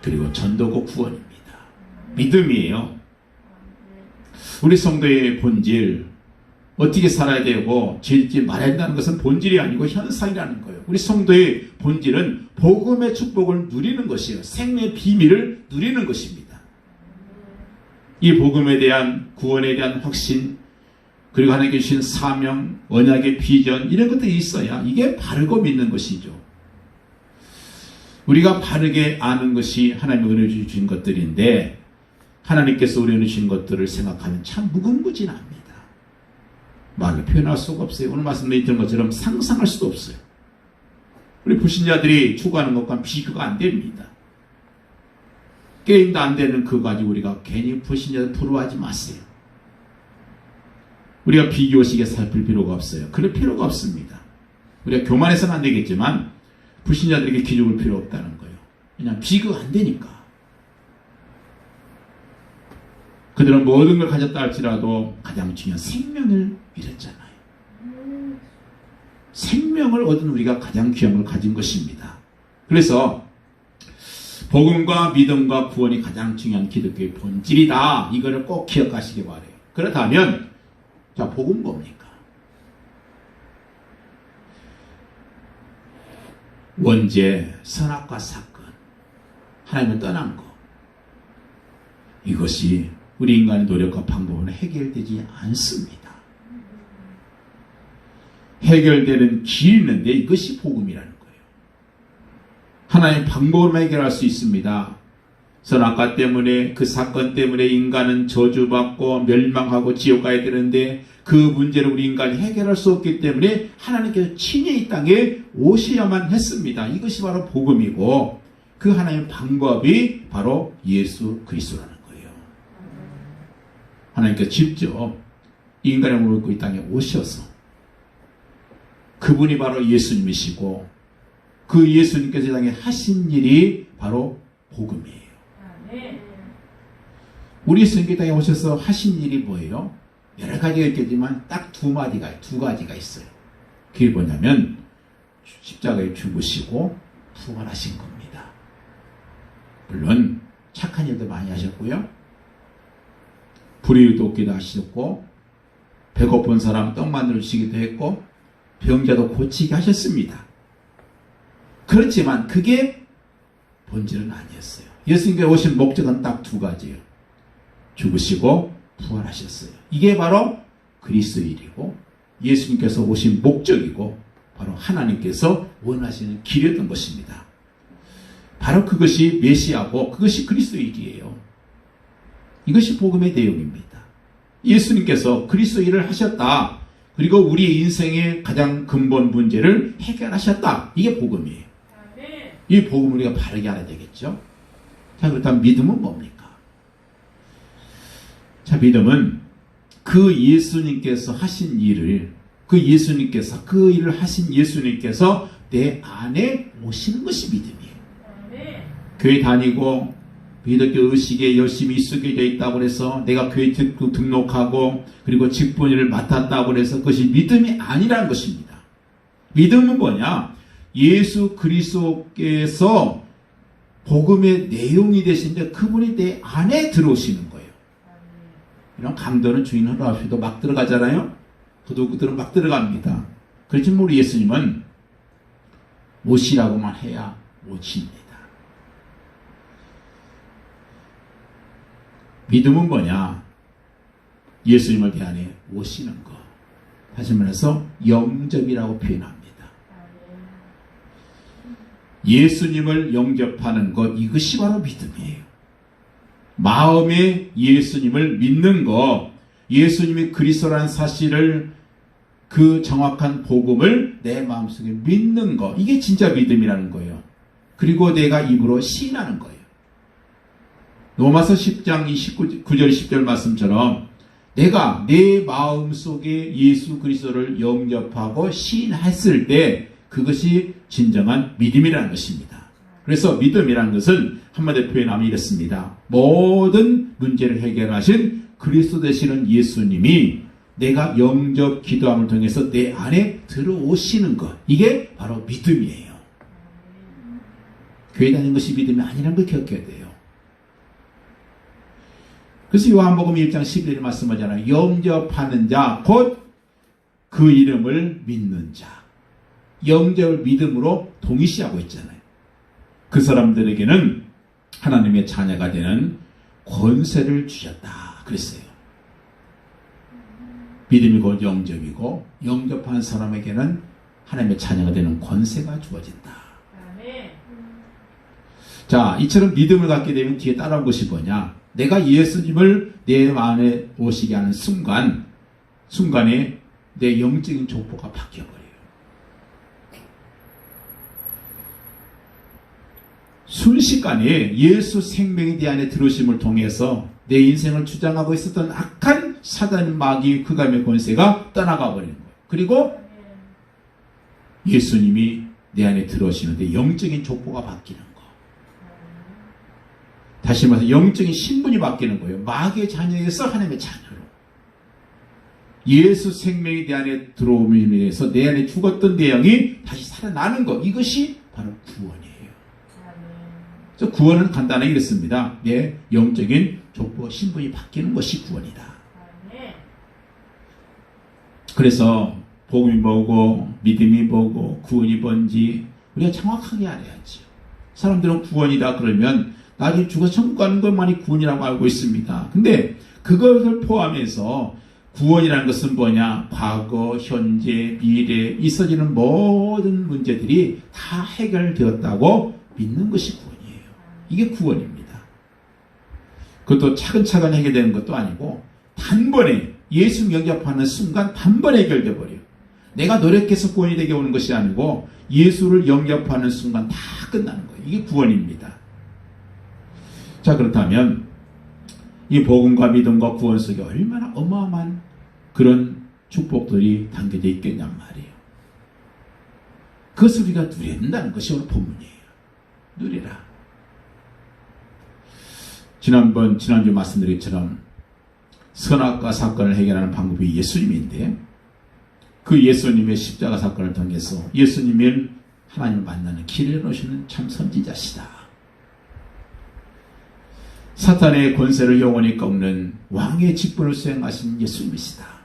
그리고 전도고 구원입니다. 믿음이에요. 우리 성도의 본질, 어떻게 살아야 되고 죄짓지 말아야 된다는 것은 본질이 아니고 현상이라는 거예요. 우리 성도의 본질은 복음의 축복을 누리는 것이에요. 생명의 비밀을 누리는 것입니다. 이 복음에 대한 구원에 대한 확신, 그리고 하나님께 주신 사명, 언약의 비전, 이런 것들이 있어야 이게 바르고 믿는 것이죠. 우리가 바르게 아는 것이 하나님의 은혜 주신 것들인데 하나님께서 우리 은혜 주신 것들을 생각하면 참 무궁무진합니다. 말로 표현할 수가 없어요. 오늘 말씀에 있던 것처럼 상상할 수도 없어요. 우리 불신자들이 추구하는 것과 비교가 안 됩니다. 게임도 안 되는 그거 가지고 우리가 괜히 불신자들 부러워하지 마세요. 우리가 비교식에 살필 필요가 없어요. 그럴 필요가 없습니다. 우리가 교만해서는 안 되겠지만 불신자들에게 기죽을 필요 없다는 거예요. 그냥 비교가 안 되니까. 그들은 모든 걸 가졌다 할지라도 가장 중요한 생명을 잃었잖아요. 생명을 얻은 우리가 가장 귀한 걸 가진 것입니다. 그래서 복음과 믿음과 구원이 가장 중요한 기독교의 본질이다. 이거를 꼭 기억하시기 바라요. 그렇다면 자, 복음 뭡니까? 원죄, 선악과 사건, 하나님을 떠난 것, 이것이 우리 인간의 노력과 방법은 해결되지 않습니다. 해결되는 길이 있는데 이것이 복음이라는 거예요. 하나님의 방법으로 해결할 수 있습니다. 선악과 때문에, 그 사건 때문에 인간은 저주받고 멸망하고 지옥 가야 되는데 그 문제를 우리 인간이 해결할 수 없기 때문에 하나님께서 친히 이 땅에 오셔야만 했습니다. 이것이 바로 복음이고 그 하나님의 방법이 바로 예수 그리스도라는 거예요. 하나님께서 직접 인간의 몸을 입고 이 땅에 오셔서 그분이 바로 예수님이시고 그 예수님께서 이 땅에 하신 일이 바로 복음이에요. 우리 예수님께 이 땅에 오셔서 하신 일이 뭐예요? 여러 가지가 있겠지만 딱 두 가지가 있어요. 그게 뭐냐면 십자가에 죽으시고 부활하신 겁니다. 물론 착한 일도 많이 하셨고요. 불의를 돕기도 하셨고 배고픈 사람 떡 만들어 주시기도 했고 병자도 고치게 하셨습니다. 그렇지만 그게 본질은 아니었어요. 예수님께 오신 목적은 딱 두 가지예요. 죽으시고 부활하셨어요. 이게 바로 그리스도의 일이고 예수님께서 오신 목적이고 바로 하나님께서 원하시는 길이었던 것입니다. 바로 그것이 메시아고 그것이 그리스도의 일이에요. 이것이 복음의 내용입니다. 예수님께서 그리스도의 일을 하셨다. 그리고 우리 인생의 가장 근본 문제를 해결하셨다. 이게 복음이에요. 이 복음을 우리가 바르게 알아야 되겠죠. 자, 그렇다면 믿음은 뭡니까? 자, 믿음은 그 예수님께서 하신 일을, 그 일을 하신 예수님께서 내 안에 오시는 것이 믿음이에요. 교회 다니고 기독교 의식에 열심히 익숙해져 있다고 해서 내가 교회 등록하고 그리고 직분을 맡았다고 해서 그것이 믿음이 아니라는 것입니다. 믿음은 뭐냐? 예수 그리스도께서 복음의 내용이 되시는데 그분이 내 안에 들어오시는 거예요. 이런 강도는 주인 허락없이도 막 들어가잖아요. 도둑들은 막 들어갑니다. 그렇지만 우리 예수님은 오시라고만 해야 오십니다. 믿음은 뭐냐? 예수님을 내 안에 오시는 것. 다시 말해서 영접이라고 표현합니다. 예수님을 영접하는 것, 이것이 바로 믿음이에요. 마음에 예수님을 믿는 것, 예수님이 그리스도라는 사실을, 그 정확한 복음을 내 마음속에 믿는 것, 이게 진짜 믿음이라는 거예요. 그리고 내가 입으로 시인하는 거예요. 로마서 10장 9절 10절 말씀처럼 내가 내 마음속에 예수 그리스도를 영접하고 시인했을 때 그것이 진정한 믿음이라는 것입니다. 그래서 믿음이라는 것은 한마디로 표현하면 이렇습니다. 모든 문제를 해결하신 그리스도 되시는 예수님이 내가 영접 기도함을 통해서 내 안에 들어오시는 것, 이게 바로 믿음이에요. 교회 다니는 것이 믿음이 아니라는 걸 기억해야 돼요. 그래서 요한복음 1장 11절 말씀하잖아요. 영접하는 자, 곧 그 이름을 믿는 자. 영접을 믿음으로 동일시하고 있잖아요. 그 사람들에게는 하나님의 자녀가 되는 권세를 주셨다 그랬어요. 믿음이 곧 영접이고 영접한 사람에게는 하나님의 자녀가 되는 권세가 주어진다. 자, 이처럼 믿음을 갖게 되면 뒤에 따라온 것이 뭐냐? 내가 예수님을 내 안에 오시게 하는 순간에 내 영적인 족보가 바뀌어버려요. 순식간에 예수 생명이 내 안에 들어오심을 통해서 내 인생을 주장하고 있었던 악한 사단 마귀 그감의 권세가 떠나가 버리는 거예요. 그리고 예수님이 내 안에 들어오시는데 영적인 족보가 바뀌는 거. 다시 말해서 영적인 신분이 바뀌는 거예요. 마귀의 자녀에서 하나님의 자녀로. 예수 생명이 내 안에 들어옴에 의해서 내 안에 죽었던 내 영이 다시 살아나는 것. 이것이 바로 구원이에요. 그래서 구원은 간단하게 이렇습니다. 내 영적인 족보 신분이 바뀌는 것이 구원이다. 그래서 복음이 뭐고 믿음이 뭐고 구원이 뭔지 우리가 정확하게 알아야지. 사람들은 구원이다 그러면 나중에 죽어서 천국 가는 것만이 구원이라고 알고 있습니다. 근데 그것을 포함해서 구원이라는 것은 뭐냐? 과거, 현재, 미래 있어지는 모든 문제들이 다 해결되었다고 믿는 것이 구원이에요. 이게 구원입니다. 그것도 차근차근 해결되는 것도 아니고 단번에 예수 영접하는 순간 단번에 해결돼 버려요. 내가 노력해서 구원이 되게 오는 것이 아니고 예수를 영접하는 순간 다 끝나는 거예요. 이게 구원입니다. 자, 그렇다면 이 복음과 믿음과 구원 속에 얼마나 어마어마한 그런 축복들이 담겨져 있겠냔 말이에요. 그것을 우리가 누려야 된다는 것이 오늘 본문이에요. 누리라. 지난주 말씀드린 것처럼 선악과 사건을 해결하는 방법이 예수님인데 그 예수님의 십자가 사건을 통해서 예수님은 하나님을 만나는 길을 놓으시는 참 선지자시다. 사탄의 권세를 영원히 꺾는 왕의 직분을 수행하신 예수님이시다.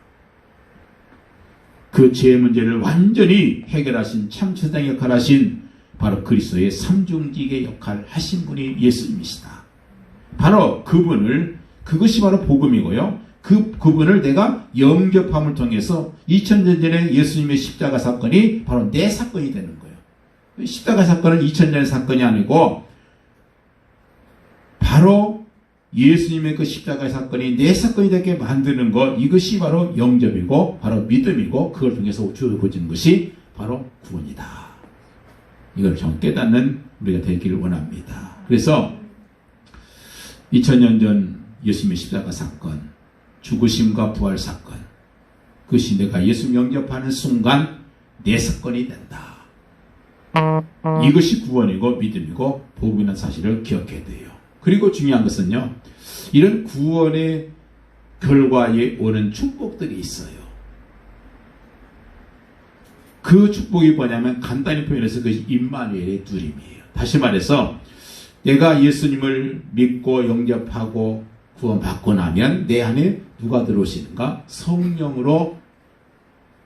그 죄의 문제를 완전히 해결하신 참 세상 역할을 하신 바로 그리스도의 삼중직의 역할을 하신 분이 예수님이시다. 바로 그것이 바로 복음이고요. 그분을 내가 영접함을 통해서 2000년 전에 예수님의 십자가 사건이 바로 내 사건이 되는 거예요. 십자가 사건은 2000년의 사건이 아니고 바로 예수님의 그 십자가의 사건이 내 사건이 되게 만드는 것, 이것이 바로 영접이고 바로 믿음이고 그걸 통해서 주어진 것이 바로 구원이다. 이걸 좀 깨닫는 우리가 되기를 원합니다. 그래서 2000년 전 예수님의 십자가 사건, 죽으심과 부활 사건, 그것이 내가 예수 영접하는 순간 내 사건이 된다. 이것이 구원이고 믿음이고 복음이라는 사실을 기억해야 돼요. 그리고 중요한 것은요, 이런 구원의 결과에 오는 축복들이 있어요. 그 축복이 뭐냐면 간단히 표현해서 그것이 임마누엘의 누림이에요. 다시 말해서 내가 예수님을 믿고 영접하고 구원받고 나면 내 안에 누가 들어오시는가? 성령으로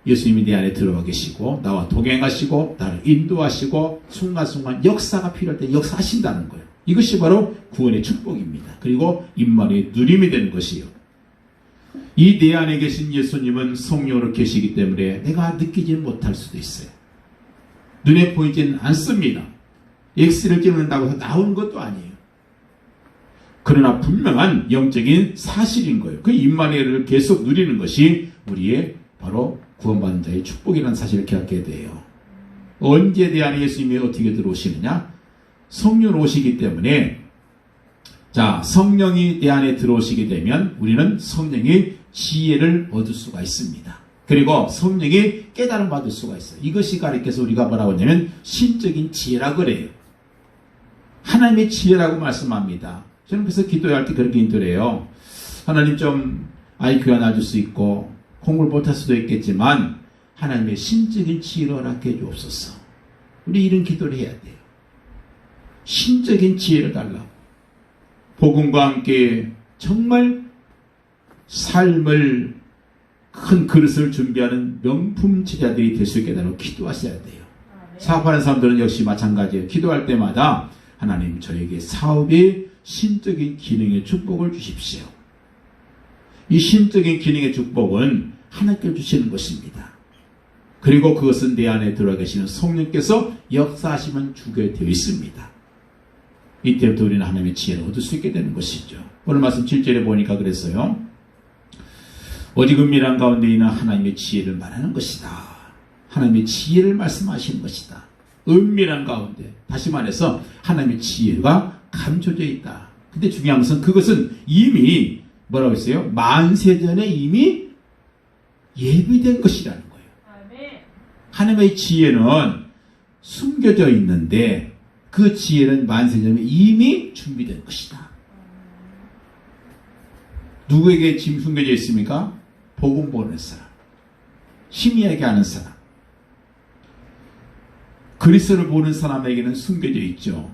예수님이 내 안에 들어와 계시고 나와 동행하시고 나를 인도하시고 순간순간 역사가 필요할 때 역사하신다는 거예요. 이것이 바로 구원의 축복입니다. 그리고 임마누엘의 누림이 되는 것이요. 이 내 안에 계신 예수님은 성령으로 계시기 때문에 내가 느끼지 못할 수도 있어요. 눈에 보이지는 않습니다. 엑스를 찍는다고 해서 나오는 것도 아니에요. 그러나 분명한 영적인 사실인 거예요. 그 임마누엘을 계속 누리는 것이 우리의 바로 구원받는 자의 축복이라는 사실을 기억해야 돼요. 언제 내 안에 예수님이 어떻게 들어오시느냐? 성령 오시기 때문에, 자, 성령이 내 안에 들어오시게 되면 우리는 성령의 지혜를 얻을 수가 있습니다. 그리고 성령이 깨달음 받을 수가 있어요. 이것이 가리켜서 우리가 뭐라고 하냐면 신적인 지혜라고 그래요. 하나님의 지혜라고 말씀합니다. 저는 그래서 기도할 때 그렇게 인도를 해요. 하나님 좀 IQ가 낮을 수 있고 공부를 못할 수도 있겠지만 하나님의 신적인 지혜를 허락해 주옵소서. 우리 이런 기도를 해야 돼요. 신적인 지혜를 달라고. 복음과 함께 정말 삶을 큰 그릇을 준비하는 명품 제자들이 될 수 있게 되도록 기도하셔야 돼요. 사업하는 사람들은 역시 마찬가지예요. 기도할 때마다 하나님 저에게 사업의 신적인 기능의 축복을 주십시오. 이 신적인 기능의 축복은 하나님께 주시는 것입니다. 그리고 그것은 내 안에 들어와 계시는 성령께서 역사하시면 주게 되어 있습니다. 이때부터 우리는 하나님의 지혜를 얻을 수 있게 되는 것이죠. 오늘 말씀 7절에 보니까 그랬어요. 오직 은밀한 가운데 있는 하나님의 지혜를 말하는 것이다. 하나님의 지혜를 말씀하시는 것이다. 은밀한 가운데, 다시 말해서 하나님의 지혜가 감춰져 있다. 근데 중요한 것은 그것은 이미 뭐라고 했어요? 만세전에 이미 예비된 것이라는 거예요. 하나님의 지혜는 숨겨져 있는데 그 지혜는 만세전에 이미 준비된 것이다. 누구에게 지금 숨겨져 있습니까? 복음 보는 사람, 희미하게 아는 사람, 그리스도를 보는 사람에게는 숨겨져 있죠.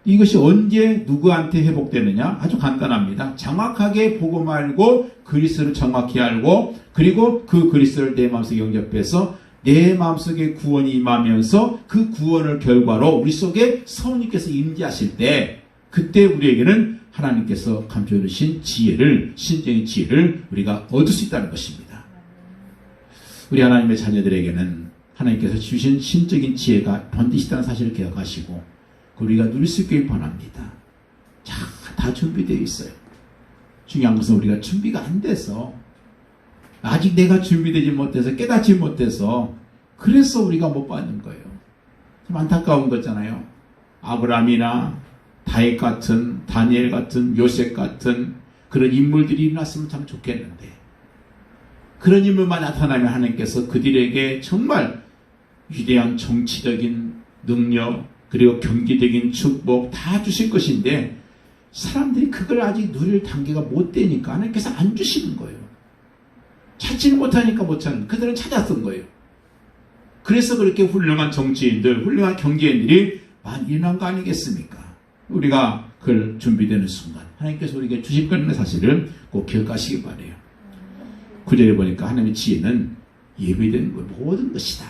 이것이 언제 누구한테 회복되느냐? 아주 간단합니다. 정확하게 복음 알고 그리스도를 정확히 알고 그리고 그 그리스도를 내 마음속에 영접해서 내 마음속에 구원이 임하면서 그 구원을 결과로 우리 속에 성령께서 임재하실 때 그때 우리에게는 하나님께서 감춰주신 지혜를, 신적인 지혜를 우리가 얻을 수 있다는 것입니다. 우리 하나님의 자녀들에게는 하나님께서 주신 신적인 지혜가 반드시 있다는 사실을 기억하시고 우리가 누릴 수 있길 바랍니다. 다 준비되어 있어요. 중요한 것은 우리가 준비가 안 돼서 아직 내가 준비되지 못해서 깨닫지 못해서 그래서 우리가 못 받는 거예요. 좀 안타까운 거잖아요. 아브라함이나 다윗 같은, 다니엘 같은, 요셉 같은 그런 인물들이 일어났으면 참 좋겠는데 그런 인물만 나타나면 하나님께서 그들에게 정말 위대한 정치적인 능력 그리고 경기적인 축복 다 주실 것인데 사람들이 그걸 아직 누릴 단계가 못 되니까 하나님께서 안 주시는 거예요. 찾지를 못하니까 못 찾는, 그들은 찾았던 거예요. 그래서 그렇게 훌륭한 정치인들, 훌륭한 경제인들이 많이 일어난 거 아니겠습니까? 우리가 그걸 준비되는 순간 하나님께서 우리에게 주실 거라는 사실을 꼭 기억하시기 바라요. 9절에 보니까 하나님의 지혜는 예비된 모든 것이다.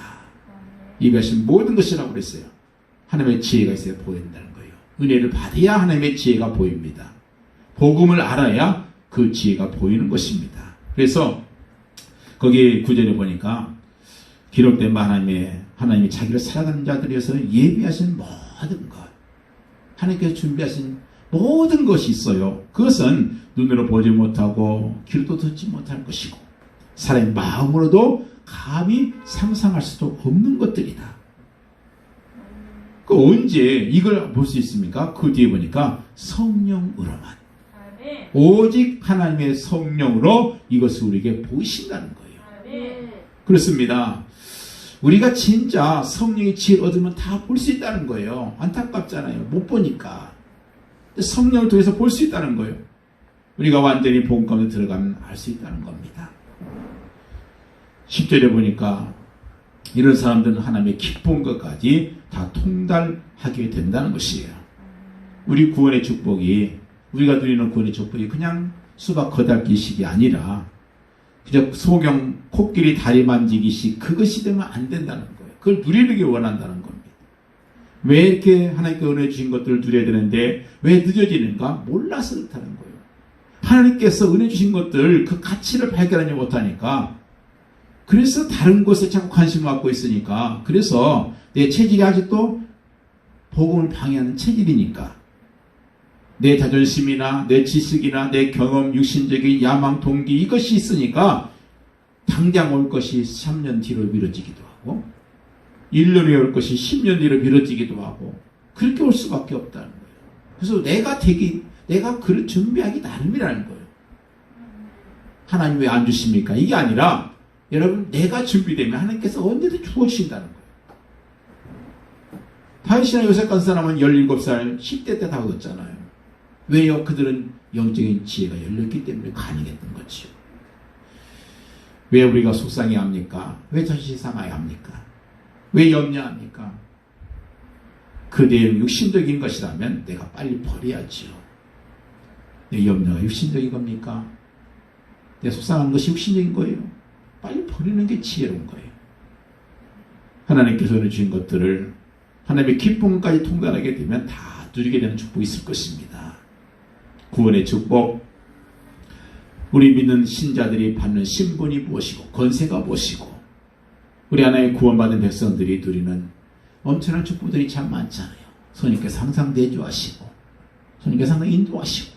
예비하신 모든 것이라고 그랬어요. 하나님의 지혜가 있어야 보인다는 거예요. 은혜를 받아야 하나님의 지혜가 보입니다. 복음을 알아야 그 지혜가 보이는 것입니다. 그래서 거기 9절에 보니까 기록된 하나님이 자기를 살아가는 자들에서 예비하신 모든 것, 하나님께서 준비하신 모든 것이 있어요. 그것은 눈으로 보지 못하고 귀로도 듣지 못할 것이고 사람의 마음으로도 감히 상상할 수도 없는 것들이다. 그 언제 이걸 볼 수 있습니까? 그 뒤에 보니까 성령으로만. 오직 하나님의 성령으로 이것을 우리에게 보이신다는 거예요. 그렇습니다. 우리가 진짜 성령의 지혜를 얻으면 다 볼 수 있다는 거예요. 안타깝잖아요. 못 보니까. 성령을 통해서 볼 수 있다는 거예요. 우리가 완전히 복음 가운데 들어가면 알 수 있다는 겁니다. 10절에 보니까 이런 사람들은 하나님의 기쁜 것까지 다 통달하게 된다는 것이에요. 우리 구원의 축복이, 우리가 누리는 구원의 축복이 그냥 수박 거달기식이 아니라 그저 소경 코끼리 다리 만지기식 그것이 되면 안 된다는 거예요. 그걸 누리기 원한다는 겁니다. 왜 이렇게 하나님께 은혜 주신 것들을 누려야 되는데 왜 늦어지는가? 몰라서 그렇다는 거예요. 하나님께서 은혜 주신 것들 그 가치를 발견하지 못하니까 그래서 다른 곳에 자꾸 관심을 갖고 있으니까 그래서 내 체질이 아직도 복음을 방해하는 체질이니까 내 자존심이나 내 지식이나 내 경험, 육신적인 야망, 동기 이것이 있으니까 당장 올 것이 3년 뒤로 미뤄지기도 하고 1년에 올 것이 10년 뒤로 미뤄지기도 하고 그렇게 올 수밖에 없다는 거예요. 그래서 내가 그를 준비하기 나름이라는 거예요. 하나님 왜 안 주십니까? 이게 아니라 여러분 내가 준비되면 하나님께서 언제든 주어주신다는 거예요. 다윗이나 요셉 같은 사람은 17살 10대 때 다 얻었잖아요. 왜요? 그들은 영적인 지혜가 열렸기 때문에 가능했던 거지요. 왜 우리가 속상해 합니까? 왜 자신이 상하여 합니까? 왜 염려합니까? 그대의 육신적인 것이라면 내가 빨리 버려야지요. 내 염려가 육신적인 겁니까? 내 속상한 것이 육신적인 거예요. 빨리 버리는 게 지혜로운 거예요. 하나님께서 주신 것들을 하나님의 기쁨까지 통달하게 되면 다 누리게 되는 축복이 있을 것입니다. 구원의 축복, 우리 믿는 신자들이 받는 신분이 무엇이고 권세가 무엇이고 우리 하나의 구원받은 백성들이 누리는 엄청난 축복들이 참 많잖아요. 성령께서 항상 내주하시고 성령께서 항상 인도하시고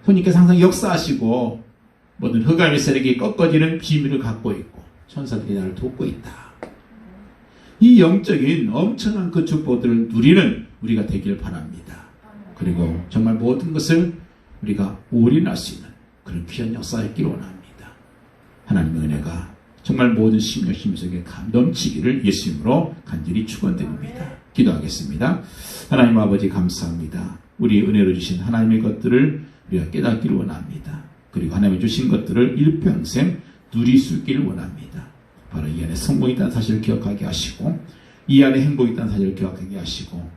성령께서 항상 역사하시고 모든 흑암의 세력이 꺾어지는 비밀을 갖고 있고 천사들이 나를 돕고 있다. 이 영적인 엄청난 그 축복들을 누리는 우리가 되길 바랍니다. 그리고 정말 모든 것을 우리가 올인할 수 있는 그런 귀한 역사가 있기를 원합니다. 하나님의 은혜가 정말 모든 심령 힘 속에 넘치기를 예수님으로 간절히 축원드립니다. 기도하겠습니다. 하나님 아버지 감사합니다. 우리 은혜로 주신 하나님의 것들을 우리가 깨닫기를 원합니다. 그리고 하나님이 주신 것들을 일평생 누릴 수 있기를 원합니다. 바로 이 안에 성공이 있다는 사실을 기억하게 하시고 이 안에 행복이 있다는 사실을 기억하게 하시고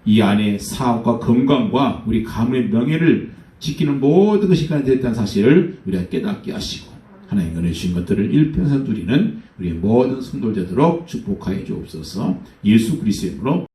이 안에 사업과 건강과 우리 가문의 명예를 지키는 모든 것이 가능했다는 사실을 우리가 깨닫게 하시고 하나님 은혜 주신 것들을 일평생 누리는 우리의 모든 성도들 되도록 축복하여 주옵소서. 예수 그리스도의 이름으로